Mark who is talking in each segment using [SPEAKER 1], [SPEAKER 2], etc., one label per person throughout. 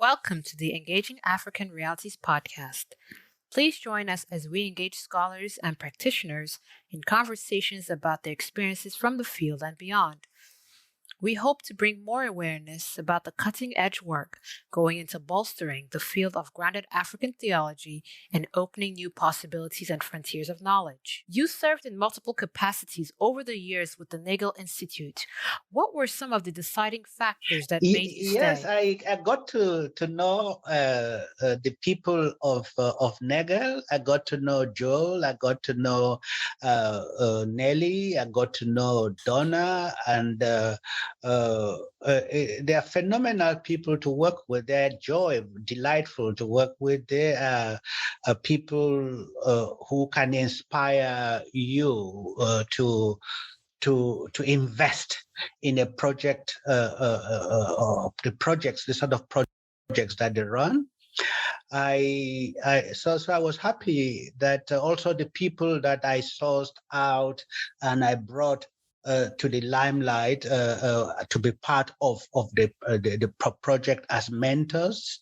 [SPEAKER 1] Welcome to the Engaging African Realities podcast. Please join us as we engage scholars and practitioners in conversations about their experiences from the field and beyond. We hope to bring more awareness about the cutting-edge work going into bolstering the field of grounded African theology and opening new possibilities and frontiers of knowledge. You served in multiple capacities over the years with the Nagel Institute. What were some of the deciding factors that made you stay?
[SPEAKER 2] Yes, I got to know the people of Nagel. I got to know Joel. I got to know Nelly. I got to know Donna, and they are phenomenal people to work with. They're delightful to work with. They are people who can inspire you to invest in a project, the sort of projects that they run. So I was happy that also the people that I sourced out and I brought to the limelight to be part of the project as mentors.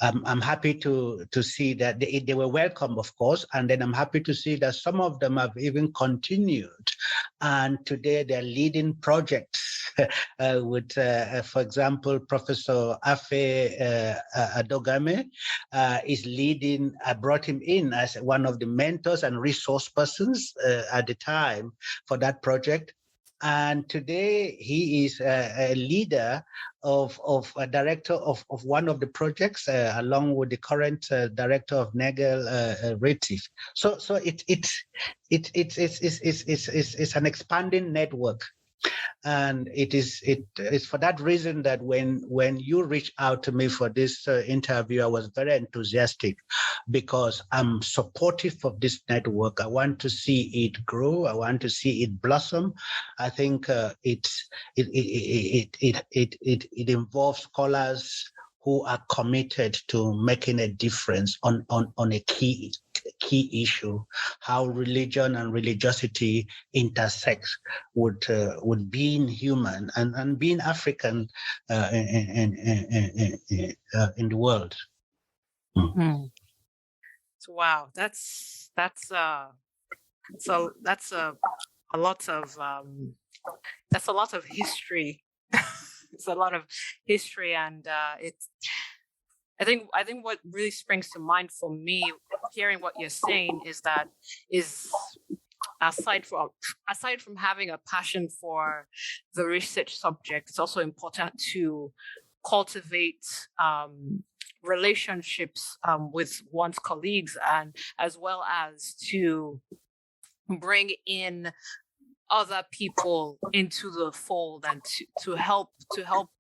[SPEAKER 2] I'm happy to see that they were welcome, of course, and then I'm happy to see that some of them have even continued, and today they're leading projects with, for example, Professor Adogame is leading. I brought him in as one of the mentors and resource persons at the time for that project. And today he is a leader of a director of one of the projects, along with the current director of Nagel, Retif. So it's an expanding network. And it is for that reason that when you reached out to me for this interview, I was very enthusiastic, because I'm supportive of this network. I want to see it grow. I want to see it blossom. I think it involves scholars who are committed to making a difference on a key issue, how religion and religiosity intersects with being human and being African in the world.
[SPEAKER 1] Mm-hmm. So, wow, that's a lot of history. It's a lot of history, and I think what really springs to mind for me, hearing what you're saying, is aside from having a passion for the research subject, it's also important to cultivate relationships with one's colleagues, and as well as to bring in other people into the fold, and to help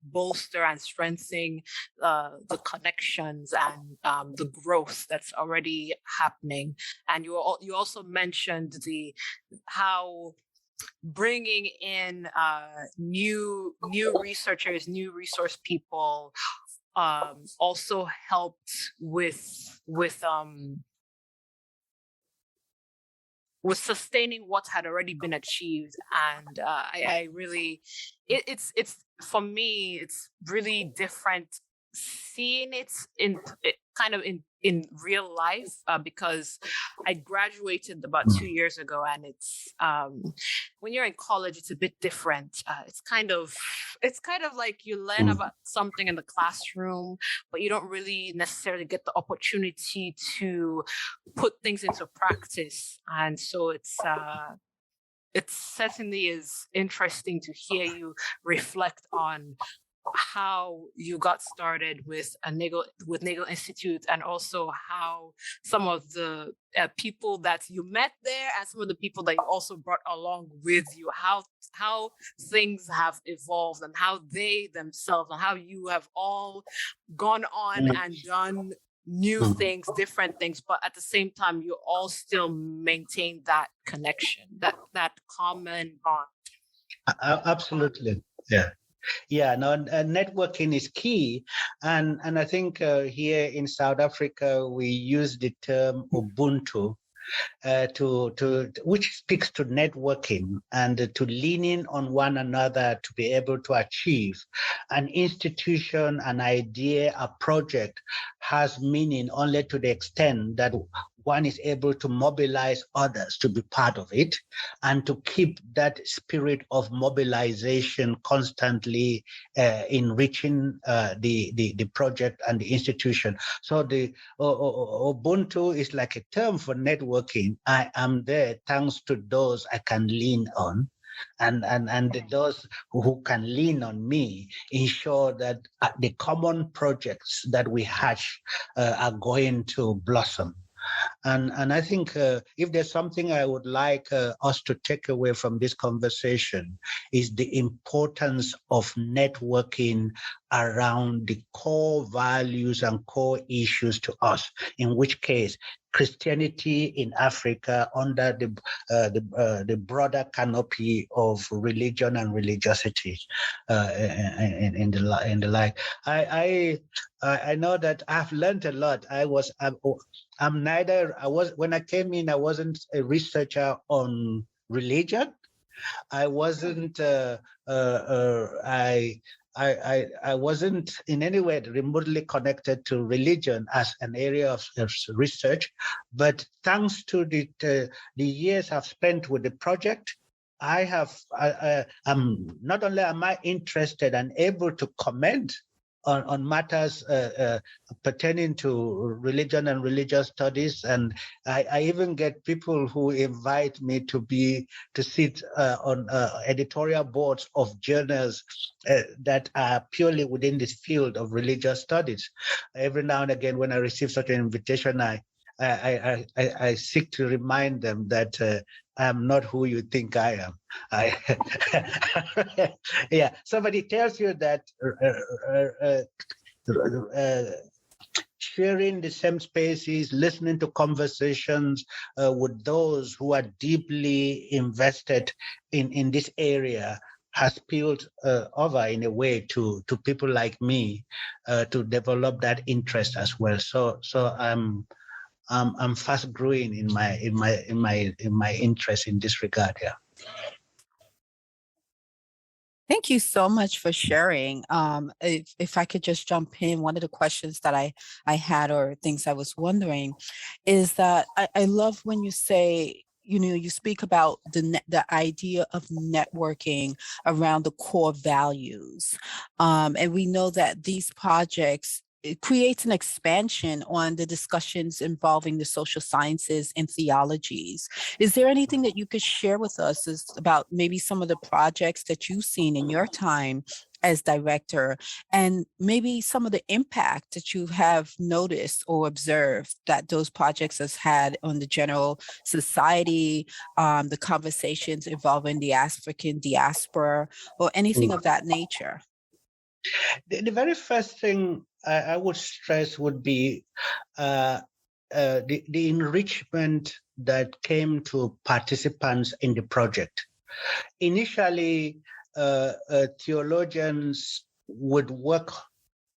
[SPEAKER 1] bolster and strengthen the connections and the growth that's already happening. And you also mentioned how bringing in new researchers, new resource people also helped with sustaining what had already been achieved. And I really, it's for me, it's really different seeing it in real life, because I graduated about 2 years ago, and it's when you're in college, it's a bit different. It's kind of like you learn about something in the classroom, but you don't really necessarily get the opportunity to put things into practice. And so it certainly is interesting to hear you reflect on how you got started with Nagel Institute, and also how some of the people that you met there and some of the people that you also brought along with you, how things have evolved, and how they themselves, and how you have all gone on and done new things, different things, but at the same time, you all still maintain that connection, that common bond.
[SPEAKER 2] Absolutely, yeah. Yeah, no, networking is key, and I think here in South Africa we use the term Ubuntu, which speaks to networking and to leaning on one another to be able to achieve. An institution, an idea, a project has meaning only to the extent that one is able to mobilize others to be part of it and to keep that spirit of mobilization constantly enriching the project and the institution. So the Ubuntu is like a term for networking. I am there thanks to those I can lean on. And those who can lean on me ensure that the common projects that we hatch are going to blossom. And I think if there's something I would like us to take away from this conversation is the importance of networking around the core values and core issues to us, in which case Christianity in Africa under the broader canopy of religion and religiosity in the like. I know that I've learned a lot. When I came in, I wasn't a researcher on religion. I wasn't I wasn't in any way remotely connected to religion as an area of research, but thanks to the years I've spent with the project, not only am I interested and able to comment on matters pertaining to religion and religious studies, and I even get people who invite me to sit on editorial boards of journals that are purely within this field of religious studies. Every now and again, when I receive such an invitation, I seek to remind them that I'm not who you think I am. Yeah, somebody tells you that sharing the same spaces, listening to conversations with those who are deeply invested in this area has spilled over in a way to people like me to develop that interest as well. So I'm fast growing in my interest in this regard. Yeah.
[SPEAKER 3] Thank you so much for sharing. If I could just jump in, one of the questions that I had or things I was wondering is that I love when you say, you speak about the idea of networking around the core values. And we know that these projects, it creates an expansion on the discussions involving the social sciences and theologies. Is there anything that you could share with us about maybe some of the projects that you've seen in your time as director, and maybe some of the impact that you have noticed or observed that those projects has had on the general society, the conversations involving the African diaspora, or anything of that nature?
[SPEAKER 2] The very first thing I would stress would be the enrichment that came to participants in the project. Initially, theologians would work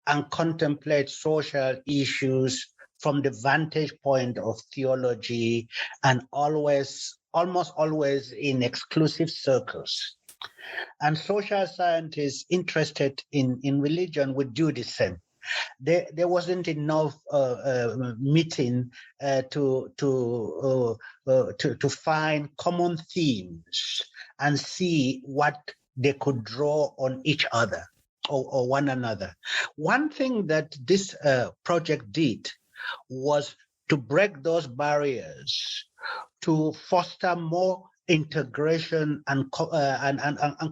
[SPEAKER 2] and contemplate social issues from the vantage point of theology, and almost always in exclusive circles. And social scientists interested in religion would do the same. There wasn't enough meeting to find common themes and see what they could draw on each other or one another. One thing that this project did was to break those barriers, to foster more integration and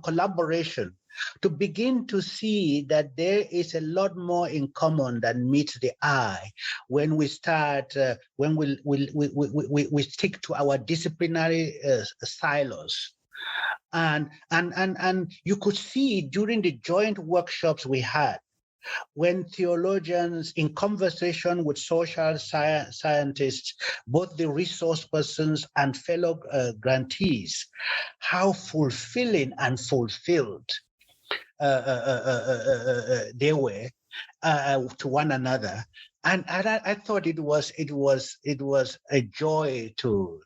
[SPEAKER 2] collaboration, to begin to see that there is a lot more in common than meets the eye when we start, when we stick to our disciplinary silos. And you could see during the joint workshops we had, when theologians in conversation with social scientists, both the resource persons and fellow grantees, how fulfilling and fulfilled they were, to one another. And I thought it was a joy to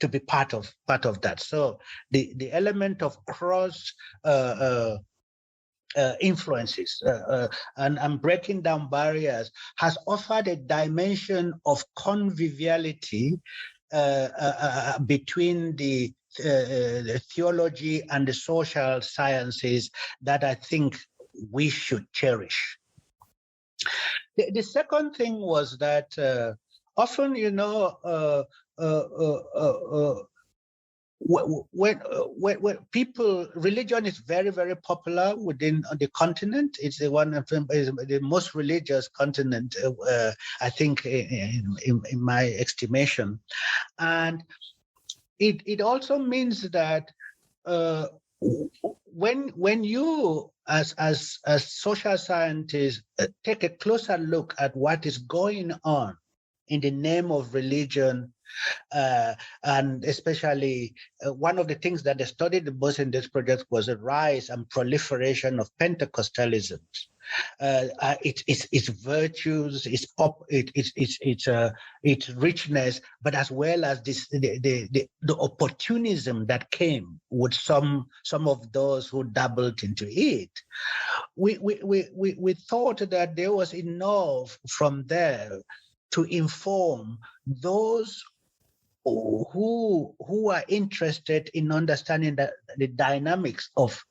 [SPEAKER 2] be part of that. So the element of cross influences and breaking down barriers has offered a dimension of conviviality between the theology and the social sciences that I think we should cherish. The second thing was that often, when people, religion is very, very popular within the continent. It's the most religious continent, I think, in my estimation. And it also means that when you as social scientists take a closer look at what is going on in the name of religion, and especially one of the things that they studied the most in this project was the rise and proliferation of Pentecostalism. Its virtues, its richness, but as well as the opportunism that came with some of those who dabbled into it. We thought that there was enough from there to inform those who are interested in understanding the dynamics of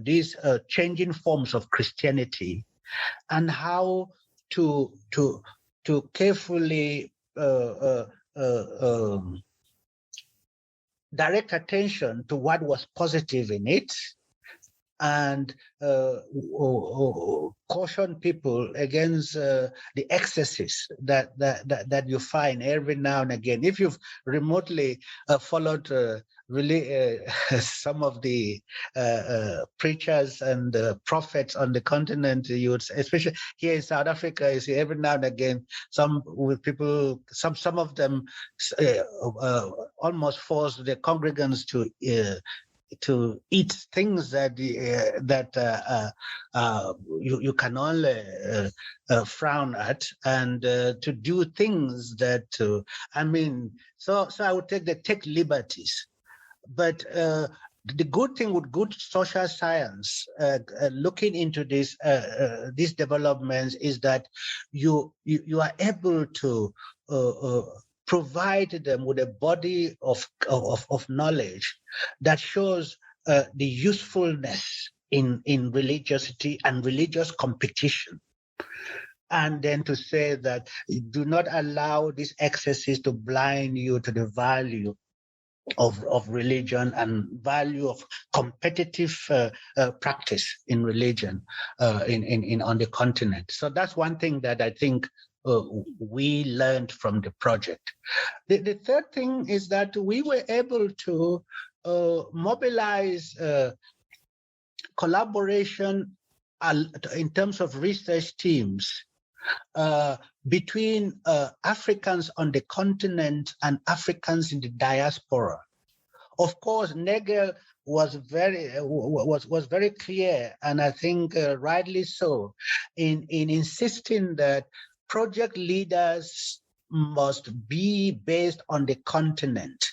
[SPEAKER 2] these changing forms of Christianity, and how to carefully direct attention to what was positive in it, and caution people against the excesses that you find every now and again. If you've remotely followed some of the preachers and prophets on the continent, you would, especially here in South Africa, you see every now and again some of them almost force the congregants to eat things that you can only frown at, and to do things that so I would take liberties. But the good thing with good social science, looking into these developments, is that you are able to provide them with a body of knowledge that shows the usefulness in religiosity and religious competition. And then to say that do not allow these excesses to blind you to the value of religion and value of competitive practice in religion on the continent. So that's one thing that I think we learned from the project. The third thing is that we were able to mobilize collaboration in terms of research teams between Africans on the continent and Africans in the diaspora. Of course, Nagel was very clear, and I think rightly so, in insisting that project leaders must be based on the continent,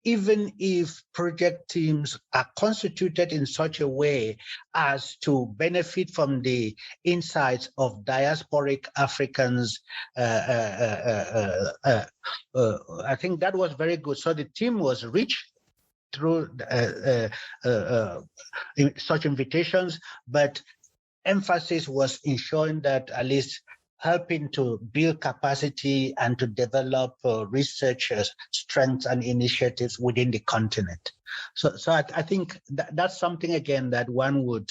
[SPEAKER 2] even if project teams are constituted in such a way as to benefit from the insights of diasporic Africans. I think that was very good. So the team was rich through such invitations, but emphasis was ensuring that at least helping to build capacity and to develop research strengths and initiatives within the continent. So I think that's something again that one would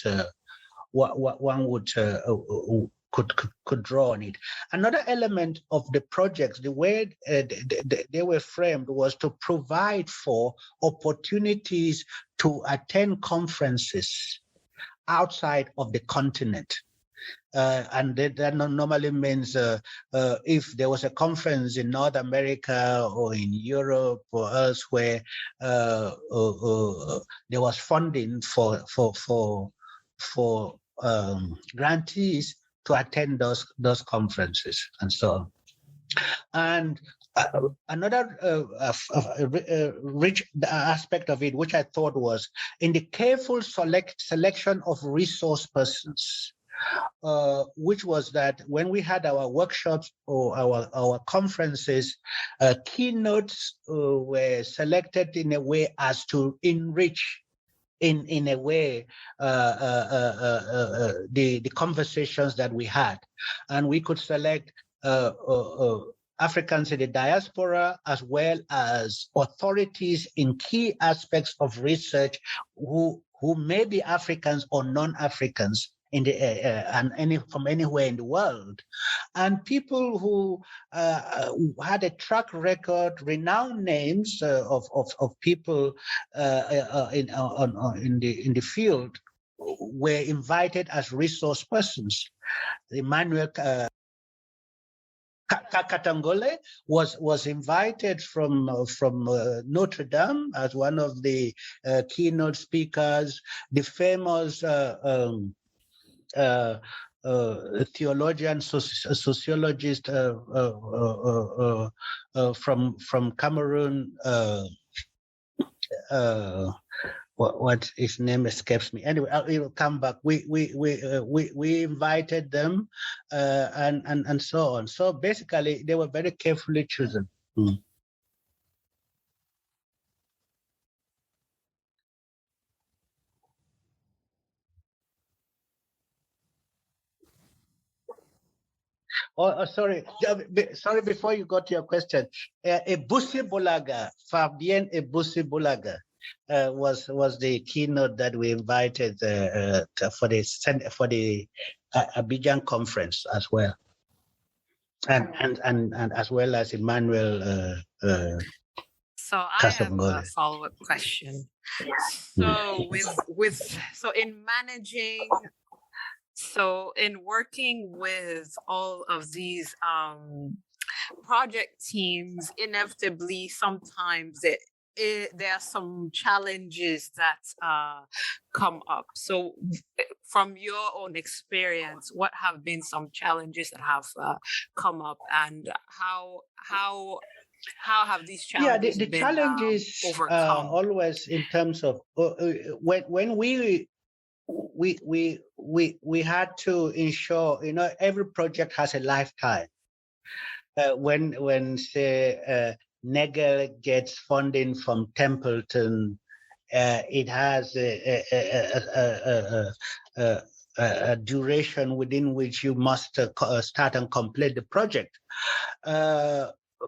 [SPEAKER 2] could draw on it. Another element of the projects, the way they were framed, was to provide for opportunities to attend conferences outside of the continent. And that normally means if there was a conference in North America or in Europe or elsewhere, there was funding for for grantees to attend those conferences and so on. And another rich aspect of it, which I thought was in the careful selection of resource persons, which was that when we had our workshops or our conferences, keynotes were selected in a way as to enrich in a way the conversations that we had. And we could select Africans in the diaspora, as well as authorities in key aspects of research who may be Africans or non-Africans in the from anywhere in the world, and people who had a track record, renowned names of people in the field were invited as resource persons. Emmanuel Katangole was invited from Notre Dame as one of the keynote speakers. The famous theologian, sociologist from Cameroon. What his name escapes me. Anyway, it will come back. We invited them, and so on. So basically, they were very carefully chosen. Mm. Sorry. Sorry, before you got to your question. Ebusi Bolaga, Fabien Ebusi Bolaga, was the keynote that we invited for the Abidjan conference as well, and as well as Emmanuel.
[SPEAKER 1] So I have a follow-up question. So in managing. So in working with all of these project teams, inevitably sometimes there are some challenges that come up. So from your own experience, what have been some challenges that have come up, and how have these challenges
[SPEAKER 2] the
[SPEAKER 1] been
[SPEAKER 2] challenges
[SPEAKER 1] overcome?
[SPEAKER 2] Always in terms of when we had to ensure, every project has a lifetime. When say Nagel gets funding from Templeton, it has a duration within which you must start and complete the project.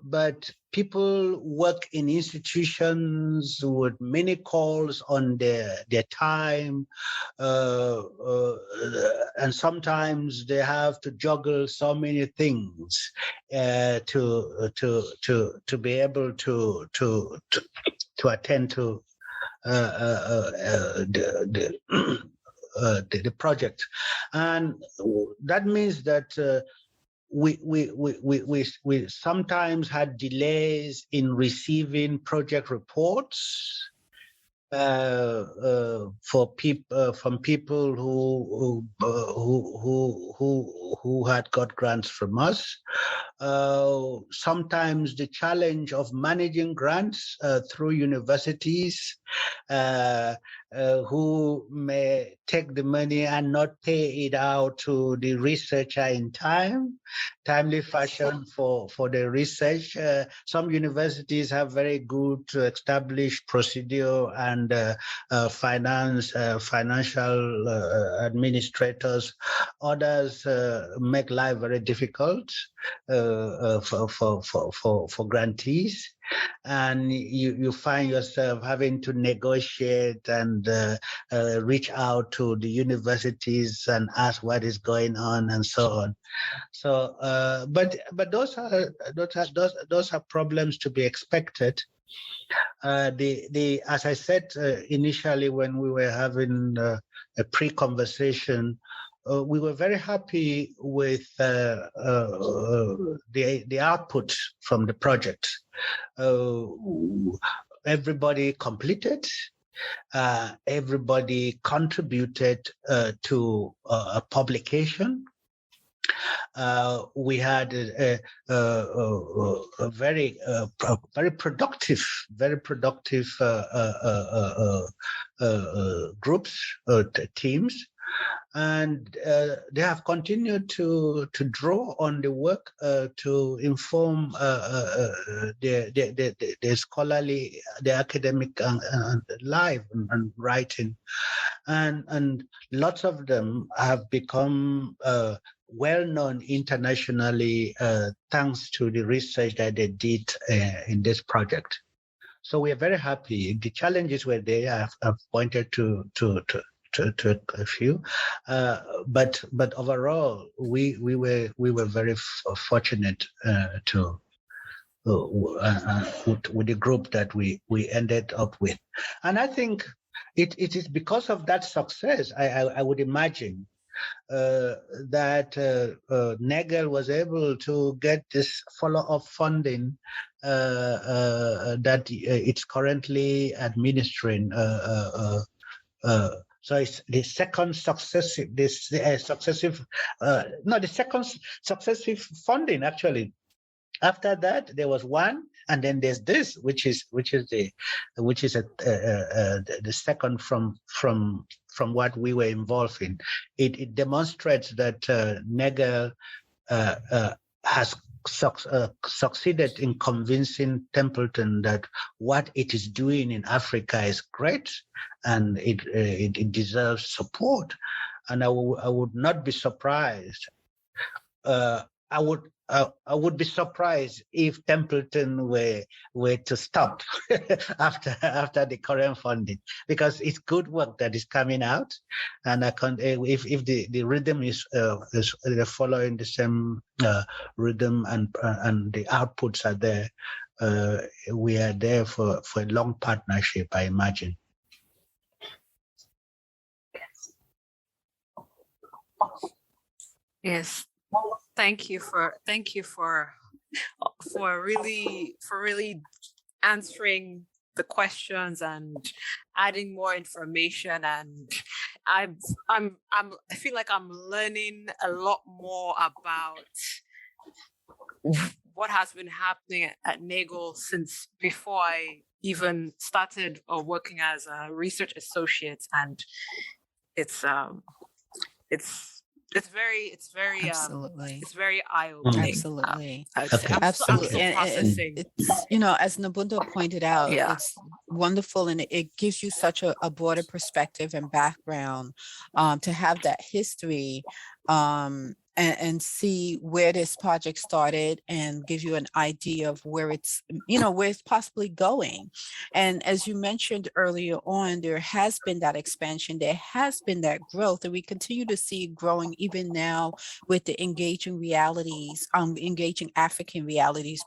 [SPEAKER 2] But people work in institutions with many calls on their time, and sometimes they have to juggle so many things to be able to attend to the project, and that means that. We sometimes had delays in receiving project reports for people from people who had got grants from us. Sometimes the challenge of managing grants through universities who may take the money and not pay it out to the researcher in timely fashion for the research. Some universities have very good established procedure and financial administrators. Others make life very difficult for grantees, and you find yourself having to negotiate and reach out to the universities and ask what is going on and so on. So, but those are problems to be expected. As I said initially when we were having a pre-conversation, we were very happy with the output from the project. Everybody completed. Everybody contributed to a publication. We had a very productive groups, teams, and they have continued to draw on the work to inform the scholarly, the academic life and writing, and lots of them have become well-known internationally thanks to the research that they did in this project. So we are very happy. The challenges were there. I've pointed to a few, but overall we were very fortunate with the group that we ended up with, and I think it is because of that success. I would imagine that Nagel was able to get this follow-up funding that it's currently administering. So it's the second successive, successive funding actually. After that, there was one, and then there's this, which is the second from what we were involved in. It demonstrates that Nagel has succeeded in convincing Templeton that what it is doing in Africa is great, and it deserves support. And I would not be surprised. I would be surprised if Templeton were to stop after the current funding, because it's good work that is coming out, and I can if the rhythm is following the same rhythm and the outputs are there, we are there for a long partnership, I imagine.
[SPEAKER 1] Yes. Thank you for really answering the questions and adding more information, and I feel like I'm learning a lot more about what has been happening at Nagel since before I even started working as a research associate, and it's very
[SPEAKER 3] absolutely.
[SPEAKER 1] It's very eye-opening.
[SPEAKER 3] Absolutely.
[SPEAKER 2] Okay.
[SPEAKER 3] Absolutely.
[SPEAKER 1] I'm processing.
[SPEAKER 3] It's, as Nnebundo pointed out, it's wonderful, and it gives you such a broader perspective and background to have that history and see where this project started, and give you an idea of where it's, where it's possibly going. And as you mentioned earlier on, there has been that expansion, there has been that growth, and we continue to see it growing even now with the Engaging African Realities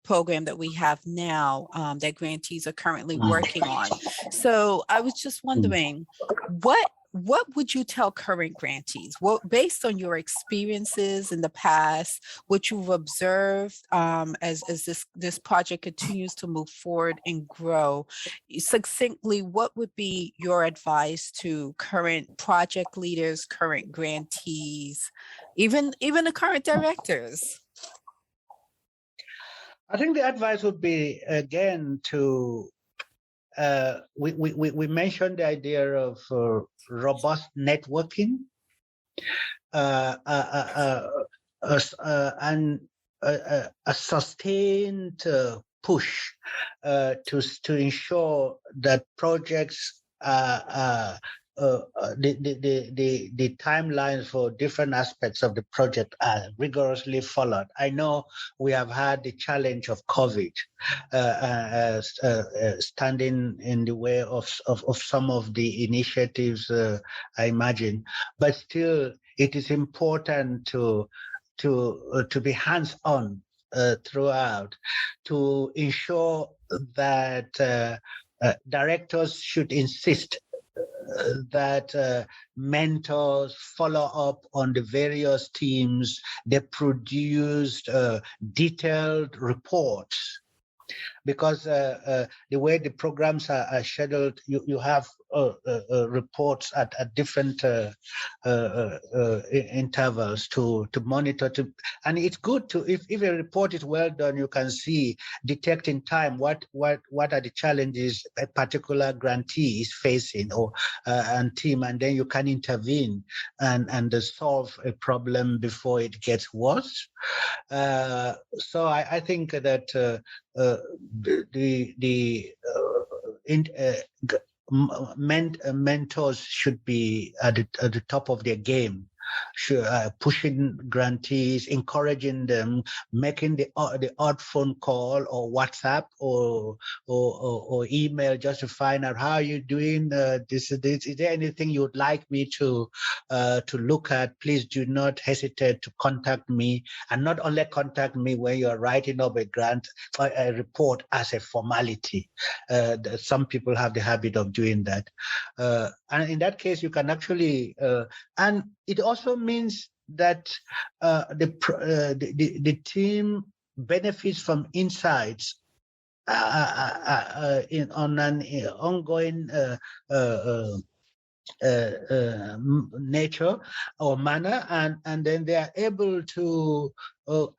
[SPEAKER 3] program that we have now, that grantees are currently working on. So I was just wondering, what would you tell current grantees? What, based on your experiences in the past, what you've observed as this project continues to move forward and grow, succinctly, what would be your advice to current project leaders, current grantees, even the current directors?
[SPEAKER 2] I think the advice would be, again, to we mentioned the idea of robust networking and a sustained push to ensure that projects the timelines for different aspects of the project are rigorously followed. I know we have had the challenge of COVID standing in the way of some of the initiatives, I imagine, but still it is important to be hands-on throughout, to ensure that directors should insist that mentors follow up on the various teams. They produced detailed reports because the way the programs are scheduled, you have reports at different intervals to monitor. And it's good to, if a report is well done, you can see, detect in time what are the challenges a particular grantee is facing, or and team, and then you can intervene and solve a problem before it gets worse. So I think that mentors should be at the top of their game, pushing grantees, encouraging them, making the odd phone call or WhatsApp or email just to find out how you're doing. This is there anything you'd like me to look at? Please do not hesitate to contact me, and not only contact me when you're writing up a grant or a report as a formality. Some people have the habit of doing that, and in that case, you can actually and it also means that the team benefits from insights on an ongoing nature or manner, and then they are able to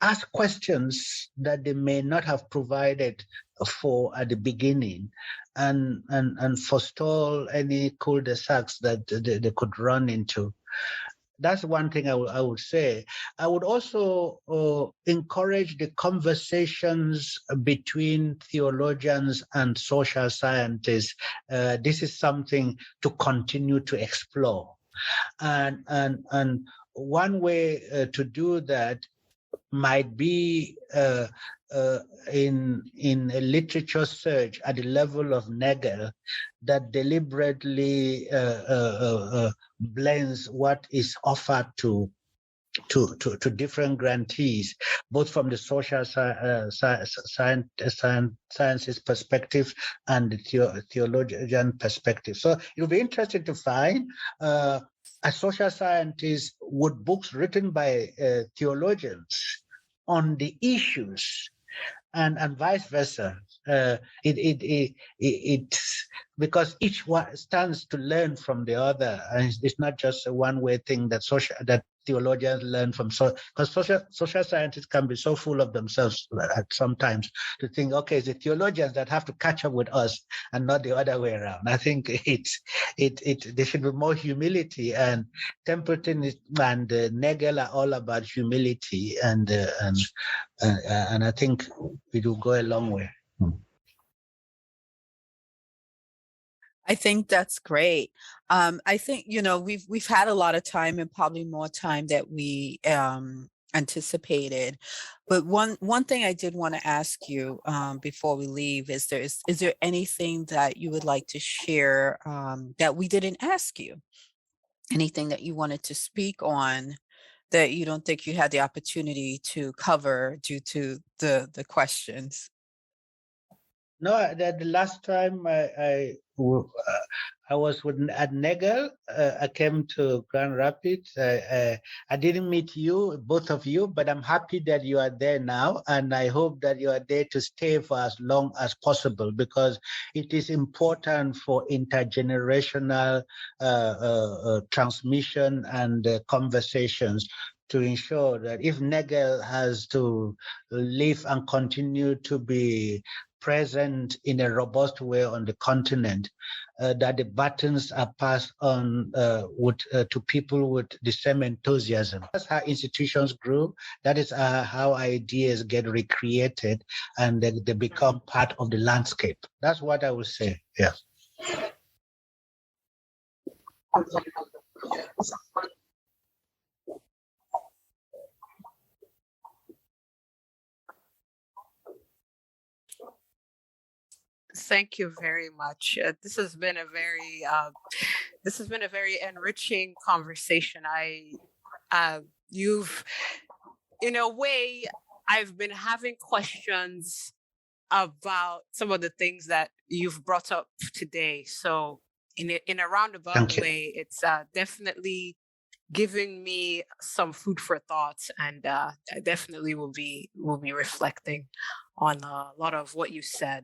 [SPEAKER 2] ask questions that they may not have provided for at the beginning, and forestall any cul-de-sacs that they could run into. That's one thing I would say. I would also encourage the conversations between theologians and social scientists. This is something to continue to explore. And one way to do that might be in a literature search at the level of Nagel that deliberately blends what is offered to different grantees, both from the social sciences perspective and the theologian perspective. So it'll be interesting to find, as social scientists, would books written by theologians on the issues, and vice versa. Because each one stands to learn from the other, and it's not just a one-way thing that theologians learn from. Because social scientists can be so full of themselves at sometimes to think, okay, it's the theologians that have to catch up with us and not the other way around. I think there should be more humility, and Templeton and Nagel are all about humility, and I think it will go a long way.
[SPEAKER 3] I think that's great. I think, we've had a lot of time, and probably more time that we anticipated. But one thing I did want to ask you before we leave is there anything that you would like to share that we didn't ask you? Anything that you wanted to speak on that you don't think you had the opportunity to cover due to the questions?
[SPEAKER 2] No, the last time I was at Nagel, I came to Grand Rapids. I didn't meet you, both of you, but I'm happy that you are there now, and I hope that you are there to stay for as long as possible, because it is important for intergenerational transmission and conversations, to ensure that if Nagel has to live and continue to be present in a robust way on the continent, that the batons are passed on to people with the same enthusiasm. That's how institutions grow. That is how ideas get recreated, and they become part of the landscape. That's what I would say. Yeah.
[SPEAKER 1] Thank you very much. This has been a very enriching conversation. You've, in a way, I've been having questions about some of the things that you've brought up today. So in a roundabout way, it's definitely giving me some food for thought, and I definitely will be reflecting on a lot of what you said.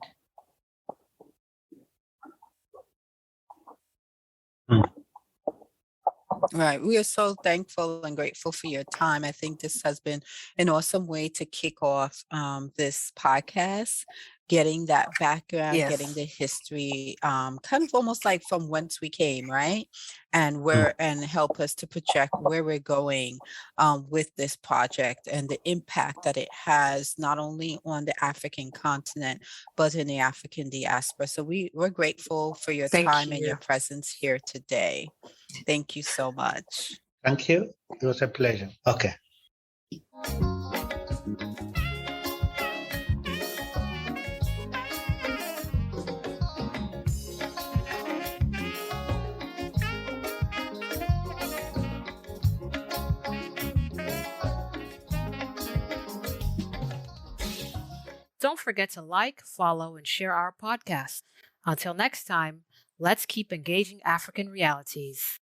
[SPEAKER 3] Right. We are so thankful and grateful for your time. I think this has been an awesome way to kick off this podcast, getting that background, getting the
[SPEAKER 1] Yes.
[SPEAKER 3] history, kind of almost like from whence we came, right? And help us to project where we're going with this project and the impact that it has not only on the African continent, but in the African diaspora. So we're grateful for your
[SPEAKER 1] Thank
[SPEAKER 3] time and
[SPEAKER 1] you.
[SPEAKER 3] your presence here today. Thank you so much.
[SPEAKER 2] Thank you. It was a pleasure. Okay.
[SPEAKER 1] Don't forget to like, follow, and share our podcast. Until next time, let's keep engaging African realities.